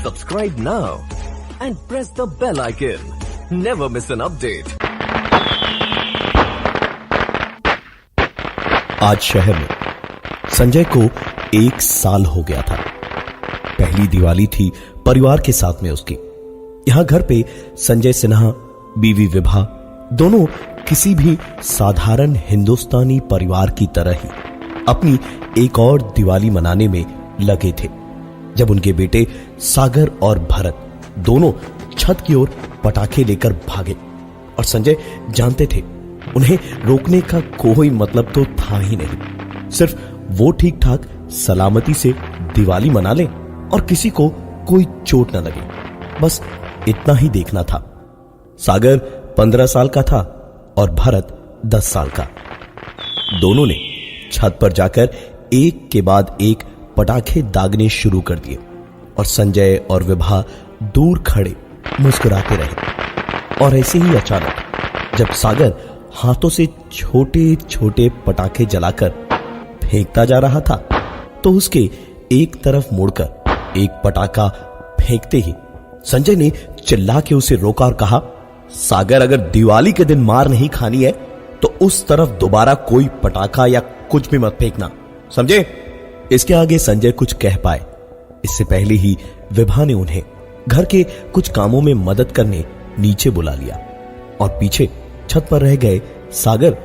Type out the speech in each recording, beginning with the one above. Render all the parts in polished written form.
Subscribe now and press the bell icon. Never miss an update. आज शहर में संजय को 1 साल हो गया था। पहली दिवाली थी परिवार के साथ में उसकी। यहां घर पे संजय सिन्हा, बीवी विभा दोनों किसी भी साधारण हिंदुस्तानी परिवार की तरह ही अपनी एक और दिवाली मनाने में लगे थे, जब उनके बेटे सागर और भरत दोनों छत की ओर पटाखे लेकर भागे। और संजय जानते थे उन्हें रोकने का कोई मतलब तो था ही नहीं, सिर्फ वो ठीक ठाक सलामती से दिवाली मना ले और किसी को कोई चोट न लगे, बस इतना ही देखना था। सागर 15 साल का था और भरत 10 साल का। दोनों ने छत पर जाकर एक के बाद एक पटाखे दागने शुरू कर दिए और संजय और विभा दूर खड़े मुस्कुराते रहे। और ऐसे ही अचानक जब सागर हाथों से छोटे छोटे पटाखे जलाकर फेंकता जा रहा था, तो उसके एक तरफ मुड़कर एक पटाखा फेंकते ही संजय ने चिल्ला के उसे रोका और कहा, सागर, अगर दिवाली के दिन मार नहीं खानी है तो उस तरफ दोबारा कोई पटाखा या कुछ भी मत फेंकना, समझे? इसके आगे संजय कुछ कह पाए इससे पहले ही विभा ने उन्हें घर के कुछ कामों में मदद करने नीचे बुला लिया और पीछे छत पर रह गए सागर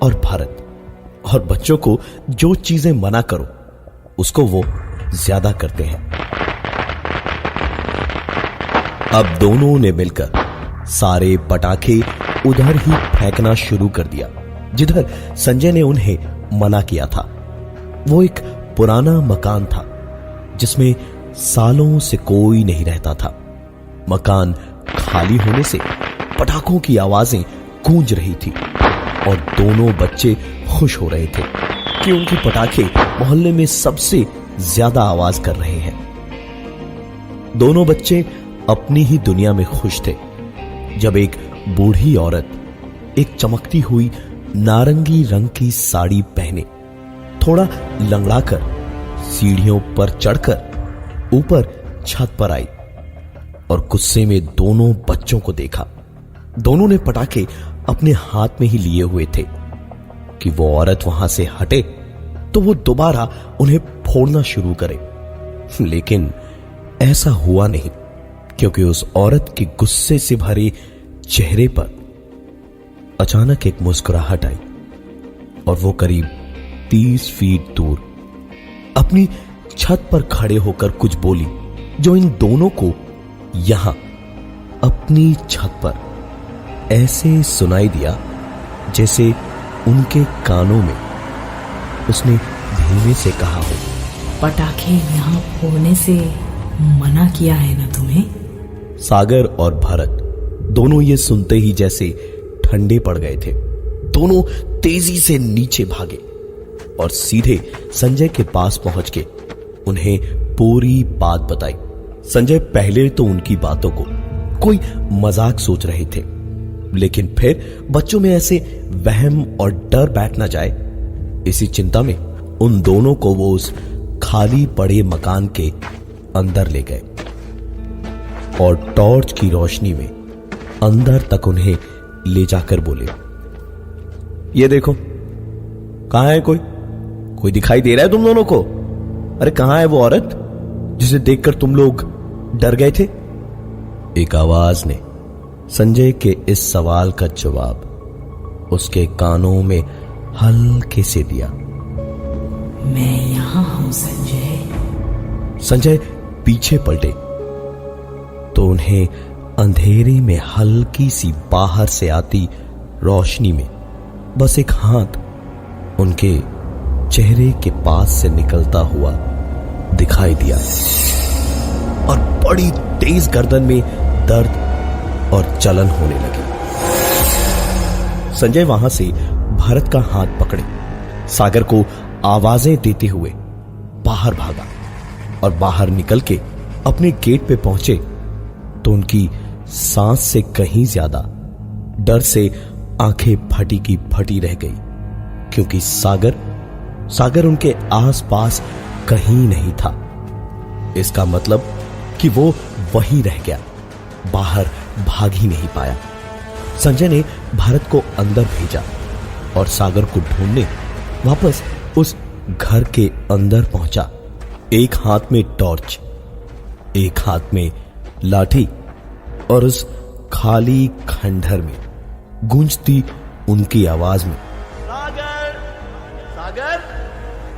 और भारत। और बच्चों को जो चीजें मना करो उसको वो ज्यादा करते हैं। अब दोनों ने मिलकर सारे पटाखे उधर ही फेंकना शुरू कर दिया जिधर संजय ने उन्हें मना किया था। वो एक पुराना मकान था जिसमें सालों से कोई नहीं रहता था। मकान खाली होने से पटाखों की आवाजें गूंज रही थी और दोनों बच्चे खुश हो रहे थे कि उनके पटाखे मोहल्ले में सबसे ज्यादा आवाज कर रहे हैं। दोनों बच्चे अपनी ही दुनिया में खुश थे जब एक बूढ़ी औरत एक चमकती हुई नारंगी रंग की साड़ी पहने थोड़ा लंगड़ाकर सीढ़ियों पर चढ़कर ऊपर छत पर आई और गुस्से में दोनों बच्चों को देखा। दोनों ने पटाखे अपने हाथ में ही लिए हुए थे कि वो औरत वहां से हटे तो वो दोबारा उन्हें फोड़ना शुरू करे, लेकिन ऐसा हुआ नहीं क्योंकि उस औरत के गुस्से से भरे चेहरे पर अचानक एक मुस्कुराहट आई और वो करीब 30 फीट दूर अपनी छत पर खड़े होकर कुछ बोली जो इन दोनों को यहां अपनी छत पर ऐसे सुनाई दिया जैसे उनके कानों में उसने धीमे से कहा हो, पटाखे यहां फोड़ने से मना किया है ना तुम्हें? सागर और भरत दोनों ये सुनते ही जैसे ठंडे पड़ गए थे। दोनों तेजी से नीचे भागे और सीधे संजय के पास पहुंच के उन्हें पूरी बात बताई। संजय पहले तो उनकी बातों को कोई मजाक सोच रहे थे, लेकिन फिर बच्चों में ऐसे वहम और डर बैठ ना जाए इसी चिंता में उन दोनों को वो उस खाली पड़े मकान के अंदर ले गए और टॉर्च की रोशनी में अंदर तक उन्हें ले जाकर बोले, ये देखो, कहां है कोई दिखाई दे रहा है तुम दोनों को? अरे कहां है वो औरत जिसे देखकर तुम लोग डर गए थे? एक आवाज ने संजय के इस सवाल का जवाब उसके कानों में हल्के से दिया, मैं यहां हूं संजय। संजय पीछे पलटे तो उन्हें अंधेरे में हल्की सी बाहर से आती रोशनी में बस एक हाथ उनके चेहरे के पास से निकलता हुआ दिखाई दिया और बड़ी तेज गर्दन में दर्द और जलन होने लगी। संजय वहां से भरत का हाथ पकड़े सागर को आवाजें देते हुए बाहर भागा और बाहर निकल के अपने गेट पे पहुंचे तो उनकी सांस से कहीं ज्यादा डर से आंखें फटी की फटी रह गई क्योंकि सागर उनके आसपास कहीं नहीं था। इसका मतलब कि वो वहीं रह गया, बाहर भाग ही नहीं पाया। संजय ने भारत को अंदर भेजा और सागर को ढूंढने वापस उस घर के अंदर पहुंचा। एक हाथ में टॉर्च, एक हाथ में लाठी और उस खाली खंडहर में गूंजती उनकी आवाज में सागर, सागर,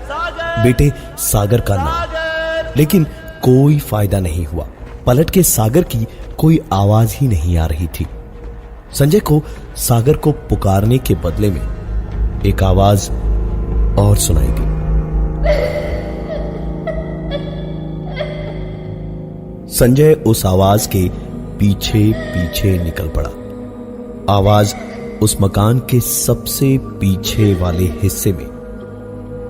सागर, बेटे सागर का नाम। लेकिन कोई फायदा नहीं हुआ। पलट के सागर की कोई आवाज ही नहीं आ रही थी। संजय को सागर को पुकारने के बदले में एक आवाज और सुनाई दी। संजय उस आवाज के पीछे पीछे निकल पड़ा। आवाज उस मकान के सबसे पीछे वाले हिस्से में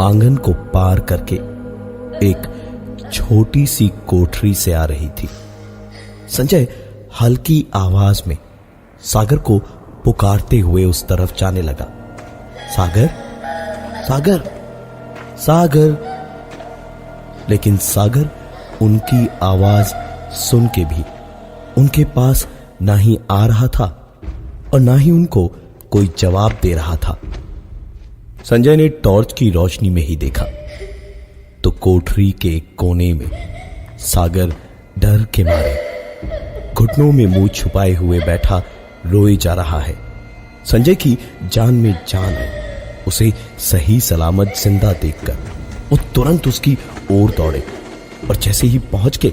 आंगन को पार करके एक छोटी सी कोठरी से आ रही थी। संजय हल्की आवाज में सागर को पुकारते हुए उस तरफ जाने लगा। सागर, सागर, सागर। लेकिन सागर उनकी आवाज सुन के भी उनके पास ना ही आ रहा था और ना ही उनको कोई जवाब दे रहा था। संजय ने टॉर्च की रोशनी में ही देखा तो कोठरी के एक कोने में सागर डर के मारे घुटनों में मुंह छुपाए हुए बैठा रोए जा रहा है। संजय की जान में जान है। उसे सही सलामत जिंदा देखकर वो तुरंत उसकी ओर दौड़े और जैसे ही पहुंच के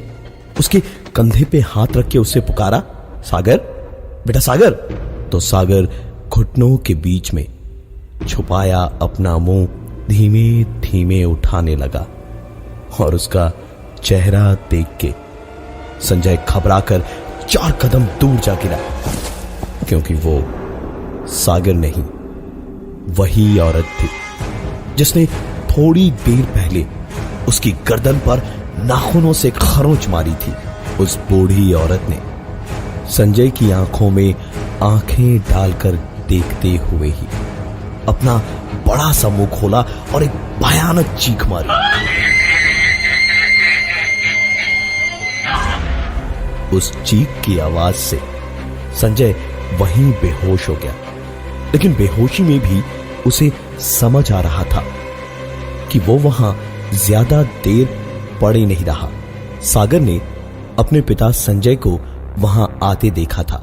उसके कंधे पे हाथ रख के उसे पुकारा, सागर, बेटा सागर। तो सागर घुटनों के बीच में छुपाया अपना मुंह धीमे धीमे उठाने लगा और उसका चेहरा देख के संजय घबराकर 4 कदम दूर जा गिरा, क्योंकि वो सागर नहीं, वही औरत थी जिसने थोड़ी देर पहले उसकी गर्दन पर नाखूनों से खरोंच मारी थी। उस बूढ़ी औरत ने संजय की आंखों में आंखें डालकर देखते हुए ही अपना बड़ा सा मुंह खोला और एक भयानक चीख मारी। उस चीख की आवाज से संजय वहीं बेहोश हो गया। लेकिन बेहोशी में भी उसे समझ आ रहा था कि वो वहां ज्यादा देर पड़े नहीं रहा। सागर ने अपने पिता संजय को वहां आते देखा था।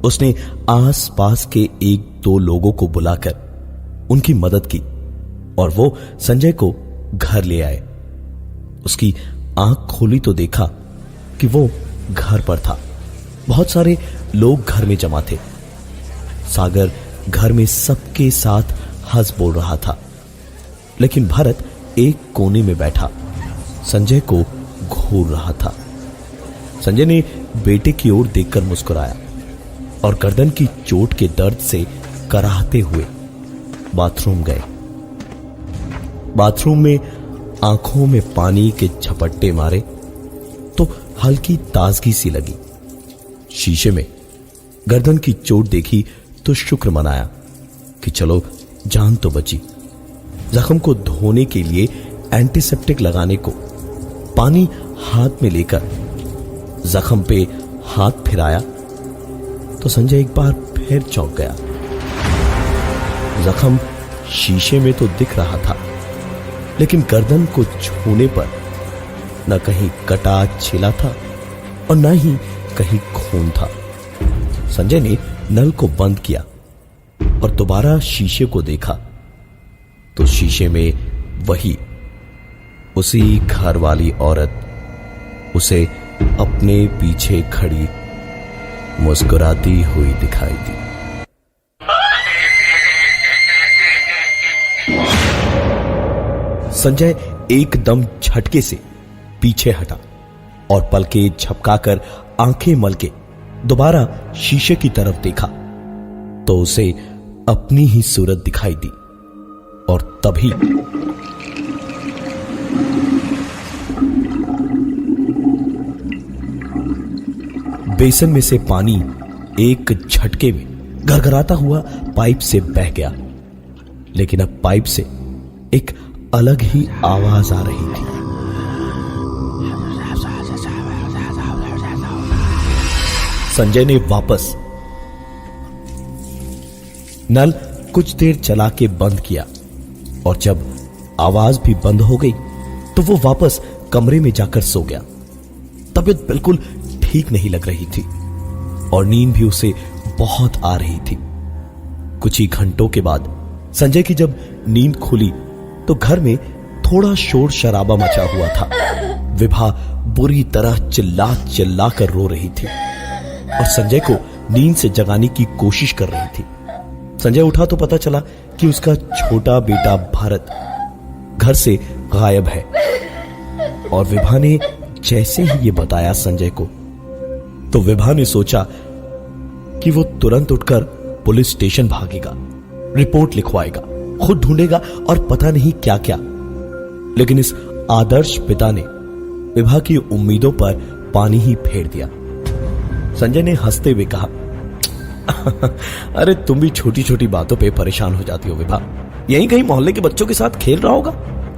उसने आसपास के 1-2 लोगों को बुलाकर उनकी मदद की और वो संजय को घर ले आए। उसकी आंख खोली तो देखा कि वो घर पर था। बहुत सारे लोग घर में जमा थे। सागर घर में सबके साथ हंस बोल रहा था, लेकिन भरत एक कोने में बैठा संजय को घूर रहा था। संजय ने बेटे की ओर देखकर मुस्कुराया और गर्दन की चोट के दर्द से कराहते हुए बाथरूम गए। बाथरूम में आंखों में पानी के झपट्टे मारे तो हल्की ताजगी सी लगी। शीशे में गर्दन की चोट देखी तो शुक्र मनाया कि चलो जान तो बची। जख्म को धोने के लिए एंटीसेप्टिक लगाने को पानी हाथ में लेकर जख्म पे हाथ फिराया तो संजय एक बार फिर चौंक गया। जख्म शीशे में तो दिख रहा था, लेकिन गर्दन को छूने पर न कहीं कटा छिला था और न ही कहीं खून था। संजय ने नल को बंद किया और दोबारा शीशे को देखा तो शीशे में वही उसी घर वाली औरत उसे अपने पीछे खड़ी मुस्कुराती हुई दिखाई दी। संजय एकदम झटके से पीछे हटा और पलके झपकाकर आंखें मल के दोबारा शीशे की तरफ देखा तो उसे अपनी ही सूरत दिखाई दी। और तभी बेसन में से पानी एक झटके में गरगराता हुआ पाइप से बह गया, लेकिन अब पाइप से एक अलग ही आवाज आ रही थी। संजय ने वापस नल कुछ देर चला के बंद किया और जब आवाज भी बंद हो गई तो वो वापस कमरे में जाकर सो गया। तबीयत बिल्कुल ठीक नहीं लग रही थी और नींद भी उसे बहुत आ रही थी। कुछ ही घंटों के बाद संजय की जब नींद खुली तो घर में थोड़ा शोर शराबा मचा हुआ था। विभा बुरी तरह चिल्ला कर रो रही थी और संजय को नींद से जगाने की कोशिश कर रही थी। संजय उठा तो पता चला कि उसका छोटा बेटा भारत घर से गायब है और विभा ने जैसे ही ये बताया संजय को तो विभा ने सोचा कि वो तुरंत उठकर पुलिस स्टेशन भागेगा, रिपोर्ट लिखवाएगा, खुद ढूंढेगा और पता नहीं क्या क्या। लेकिन इस आदर्श पिता ने विभा की उम्मीदों पर पानी ही फेर दिया। संजय ने हंसते हुए कहा, अरे तुम भी छोटी छोटी बातों पे परेशान हो जाती हो विभा। यहीं कहीं मोहल्ले के बच्चों के साथ खेल रहा होगा,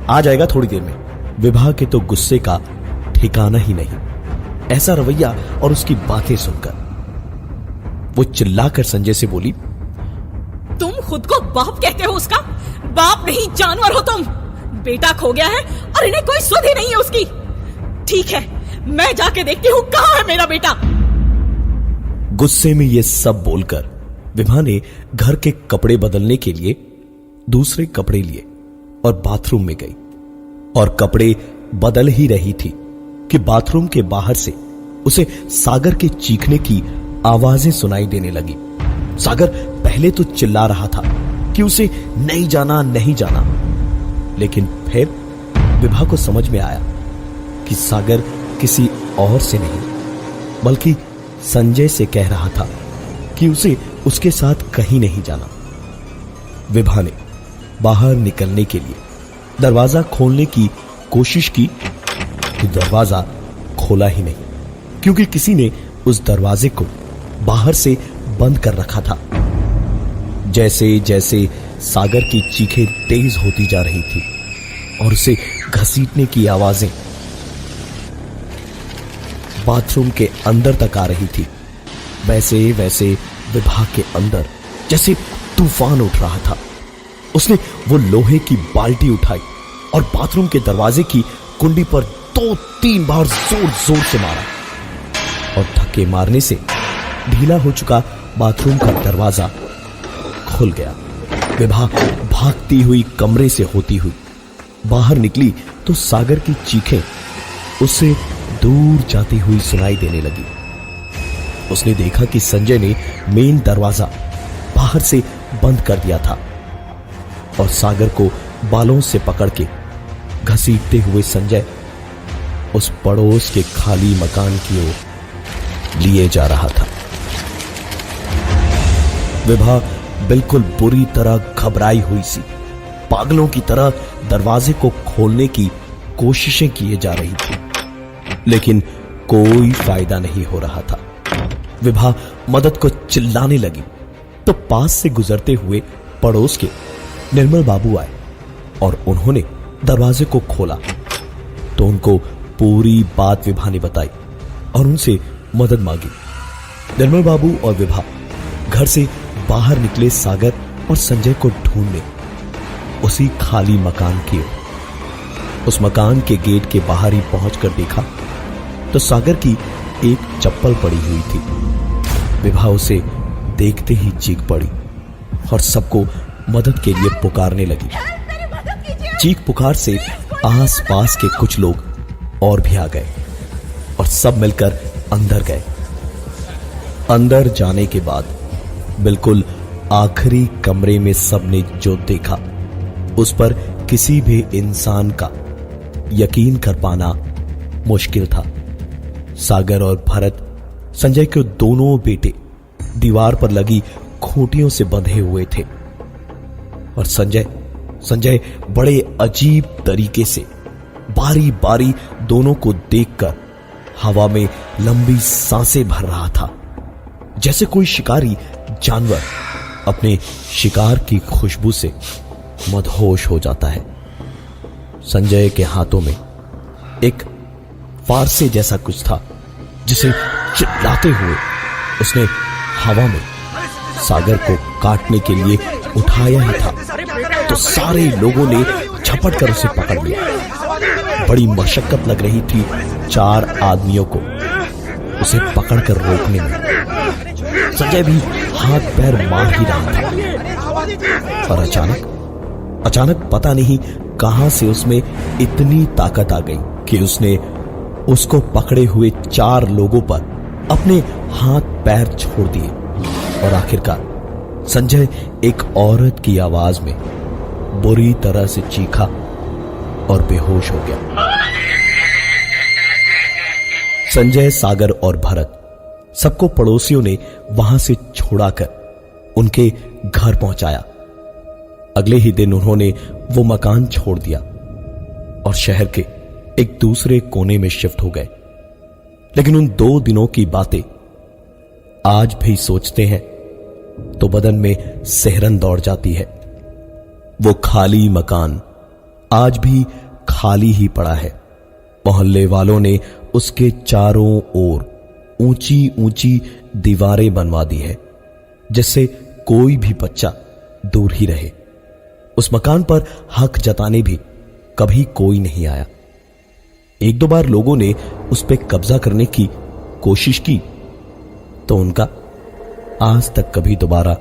आ जाएगा थोड़ी देर में। विभा के तो गुस्से का ठिकाना ही नहीं। ऐसा रवैया और उसकी बातें सुनकर वो चिल्लाकर संजय से बोली, तुम खुद को बाप कहते हो उसका? बाप नहीं जानवर हो तुम। बेटा खो गया है और इन्हें कोई सुध ही नहीं है उसकी। ठीक है, मैं जाके देखती हूं कहां है मेरा बेटा। गुस्से में ये सब बोलकर विभा ने घर के कपड़े बदलने के लिए दूसरे कपड़े लिए और बाथरूम में गई और कपड़े बदल ही रही थी कि बाथरूम के बाहर से उसे सागर के चीखने की आवाजें सुनाई देने लगी। सागर पहले तो चिल्ला रहा था कि उसे नहीं जाना, लेकिन फिर विभा को समझ में आया कि सागर किसी और से नहीं बल्कि संजय से कह रहा था कि उसे उसके साथ कहीं नहीं जाना। विभा ने बाहर निकलने के लिए दरवाजा खोलने की कोशिश की तो दरवाजा खोला ही नहीं, क्योंकि किसी ने उस दरवाजे को बाहर से बंद कर रखा था। जैसे जैसे सागर की चीखें तेज होती जा रही थी और उसे घसीटने की आवाजें बाथरूम के अंदर तक आ रही थी, वैसे वैसे विभा के अंदर जैसे तूफान उठ रहा था। उसने वो लोहे की बाल्टी उठाई और बाथरूम के दरवाजे की कुंडी पर 2-3 बार जोर जोर से मारा और धक्के मारने से ढीला हो चुका बाथरूम का दरवाजा खुल गया। विभा भागती हुई कमरे से होती हुई बाहर निकली तो सागर की चीखें उससे दूर जाती हुई सुनाई देने लगी। उसने देखा कि संजय ने मेन दरवाजा बाहर से बंद कर दिया था और सागर को बालों से पकड़ के घसीटते हुए संजय उस पड़ोस के खाली मकान की ओर लिए जा रहा था। विभा बिल्कुल बुरी तरह घबराई हुई सी पागलों की तरह दरवाजे को खोलने की कोशिशें किए जा रही थी, लेकिन कोई फायदा नहीं हो रहा था। विभा मदद को चिल्लाने लगी तो पास से गुजरते हुए पड़ोस के निर्मल बाबू आए और उन्होंने दरवाजे को खोला तो उनको पूरी बात विभा ने बताई और उनसे मदद मांगी। निर्मल बाबू और विभा घर से बाहर निकले सागर और संजय को ढूंढने उसी खाली मकान की ओर। उस मकान के गेट के बाहर ही पहुंचकर देखा तो सागर की एक चप्पल पड़ी हुई थी। विभा उसे देखते ही चीख पड़ी और सबको मदद के लिए पुकारने लगी। चीख पुकार से आस पास के कुछ लोग और भी आ गए और सब मिलकर अंदर गए। अंदर जाने के बाद बिल्कुल आखिरी कमरे में सबने जो देखा उस पर किसी भी इंसान का यकीन कर पाना मुश्किल था। सागर और भरत, संजय के दोनों बेटे, दीवार पर लगी खूंटियों से बंधे हुए थे और संजय बड़े अजीब तरीके से बारी बारी दोनों को देखकर हवा में लंबी सांसें भर रहा था, जैसे कोई शिकारी जानवर अपने शिकार की खुशबू से मदहोश हो जाता है। संजय के हाथों में एक फारसे जैसा कुछ था जिसे चिल्लाते हुए उसने हवा में सागर को काटने के लिए उठाया ही था तो सारे लोगों ने झपट कर उसे पकड़ लिया। बड़ी मशक्कत लग रही थी 4 आदमियों को उसे पकड़कर रोकने में। संजय भी हाथ पैर मार ही रहा था और अचानक पता नहीं कहां से उसमें इतनी ताकत आ गई कि उसने उसको पकड़े हुए 4 लोगों पर अपने हाथ पैर छोड़ दिए और आखिरकार संजय एक औरत की आवाज में बुरी तरह से चीखा और बेहोश हो गया। संजय, सागर और भरत सबको पड़ोसियों ने वहां से छुड़ाकर उनके घर पहुंचाया। अगले ही दिन उन्होंने वो मकान छोड़ दिया और शहर के एक दूसरे कोने में शिफ्ट हो गए। लेकिन उन 2 दिनों की बातें आज भी सोचते हैं तो बदन में सिहरन दौड़ जाती है। वो खाली मकान आज भी खाली ही पड़ा है। मोहल्ले वालों ने उसके चारों ओर ऊंची ऊंची दीवारें बनवा दी है जिससे कोई भी बच्चा दूर ही रहे। उस मकान पर हक जताने भी कभी कोई नहीं आया। 1-2 बार लोगों ने उस पर कब्जा करने की कोशिश की तो उनका आज तक कभी दोबारा